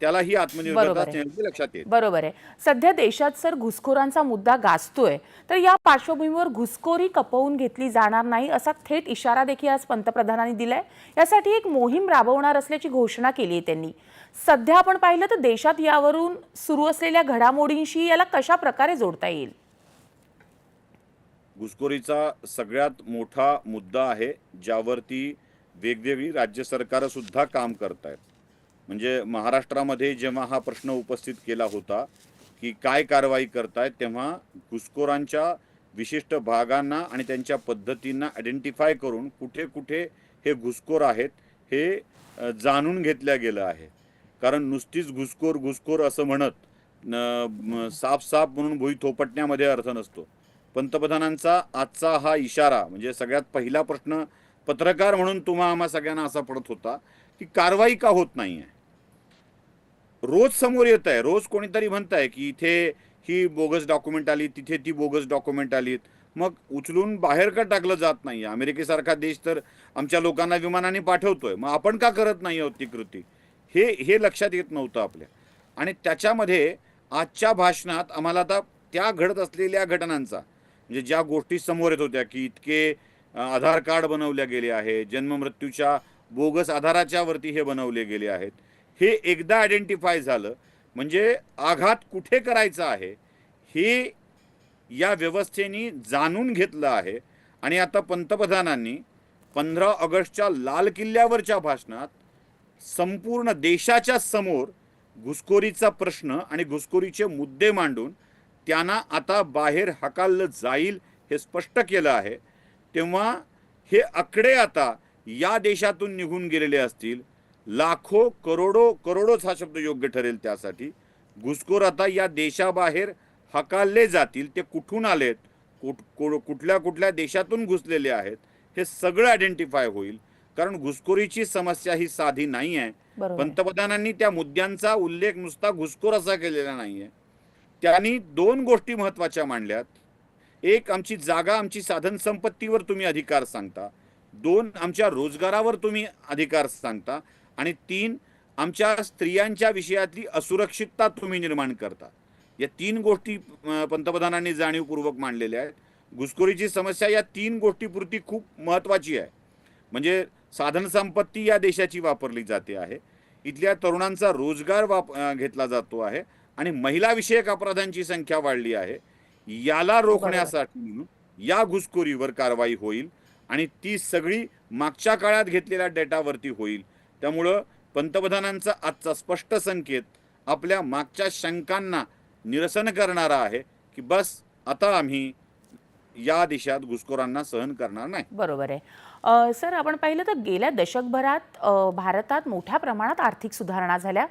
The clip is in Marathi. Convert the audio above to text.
त्यालाही आत्मनिर्भरता बरोबर आहे. असण्याचे लक्षात येईल. बरोबर आहे. सध्या देशात सर घुसखोरांचा मुद्दा गाजतोय, तर या पार्श्वभूमीवर घुसखोरी खपवून घेतली जाणार नाही असा थेट इशारा देखील आज पंतप्रधानांनी दिलाय. यासाठी एक मोहीम राबवणार असल्याची घोषणा केली आहे त्यांनी. सध्या आपण पाहिलं तर देशात यावरून सुरू असलेल्या घडामोडींशी याला कशा प्रकारे जोडता येईल? घुसखोरीचा सगळ्यात मोठा मुद्दा आहे, ज्यावरती वेगवेगळी राज्य सरकारं सुद्धा काम करतायत. म्हणजे महाराष्ट्रामध्ये जेव्हा हा प्रश्न उपस्थित केला होता, की काय कारवाई करतायत, तेव्हा घुसखोरांच्या विशिष्ट भागांना आणि त्यांच्या पद्धतींना आयडेंटिफाय करून कुठे-कुठे हे घुसखोर आहेत, हे जाणून घेतलं गेलं आहे. कारण नुसतीच घुसखोर, घुसखोर असं म्हणत साफ-साफ म्हणून भुई थोपटण्यामध्ये अर्थ नसतो. पंतप्रधानांचा आजचा हा इशारा म्हणजे सगळ्यात पहिला प्रश्न पत्रकार म्हणून तुम्हा आम्हा सगळ्यांना असा पडत होता की कारवाई का होत नाहीये. रोज समोर येत आहे, रोज कोणीतरी म्हणताय की इथे ही बोगस डॉक्युमेंट आली, तिथे ती बोगस डॉक्युमेंट आलीत. मग उचलून बाहेर का टाकलं जात नाही? अमेरिकेसारखा देश तर आमच्या लोकांना विमानाने पाठवतोय, मग आपण का करत नाही आहोत ती कृती? हे हे लक्षात येत नव्हतं आपल्या. आणि त्याच्यामध्ये आजच्या भाषणात आम्हाला आता त्या घडत असलेल्या घटनांचा म्हणजे ज्या गोष्टी समोर येत होत्या की इतके आधार कार्ड बनवले गेले आहे, जन्ममृत्यूच्या बोगस आधाराच्या वरती हे बनवले गेले आहेत, हे एकदा आयडेंटिफाय झालं म्हणजे आघात कुठे करायचा आहे हे या व्यवस्थेने जाणून घेतलं आहे. आणि आता पंतप्रधानांनी 15 ऑगस्टच्या लाल किल्ल्यावरच्या भाषणात संपूर्ण देशाच्या समोर घुसखोरीचा प्रश्न आणि घुसखोरीचे मुद्दे मांडून त्यांना आता बाहेर हकललं जाईल हे स्पष्ट केलं आहे. तेव्हा हे आकडे आता या देशातून निघून गेलेले असतील. लाखो करोडो, करोडोच हा शब्द योग्य ठरेल त्यासाठी. घुसखोर आता या देशाबाहेर हकालले जातील. ते कुठून आलेत, कुठल्या कुठल्या देशातून घुसलेले आहेत, हे सगळं आयडेंटिफाय होईल. कारण घुसखोरीची समस्या ही साधी नाही आहे. बरोबर आहे. पंतप्रधानांनी त्या मुद्द्यांचा उल्लेख नुसता घुसखोर असा केलेला नाहीये. त्यांनी दोन गोष्टी महत्त्वाच्या मांडल्यात. एक, आमची जागा, आमची साधन संपत्तीवर तुम्ही अधिकार सांगता. दोन, आमच्या रोजगारावर तुम्ही अधिकार सांगता. आणि तीन, आमच्या स्त्रियांच्या विषयातली असुरक्षितता तुम्ही निर्माण करता. या तीन गोष्टी पंतप्रधानांनी जाणीवपूर्वक मांडलेल्या आहेत. घुसखोरीची समस्या या तीन गोष्टीपुरती खूप महत्त्वाची आहे. म्हणजे साधन संपत्ती या देशाची वापरली जाते आहे, इथल्या तरुणांचा रोजगार घेतला जातो आहे आणि महिला विषयक अपराधांची संख्या वाढली आहे. याला बरोबर. रोखण्यासाठी म्हणून या घुसखोरीवर कारवाई होईल आणि ती सगळी मागच्या काळात घेतलेल्या डेटावरती होईल. त्यामुळं पंतप्रधानांचा आजचा स्पष्ट संकेत आपल्या मागच्या शंकांना निरसन करणारा आहे की बस आता आम्ही या देशात घुसखोरांना सहन करणार नाही. बरोबर आहे. सर आपण पाहिलं तर गेल्या दशकभरात भारतात मोठ्या प्रमाणात आर्थिक सुधारणा झाल्या.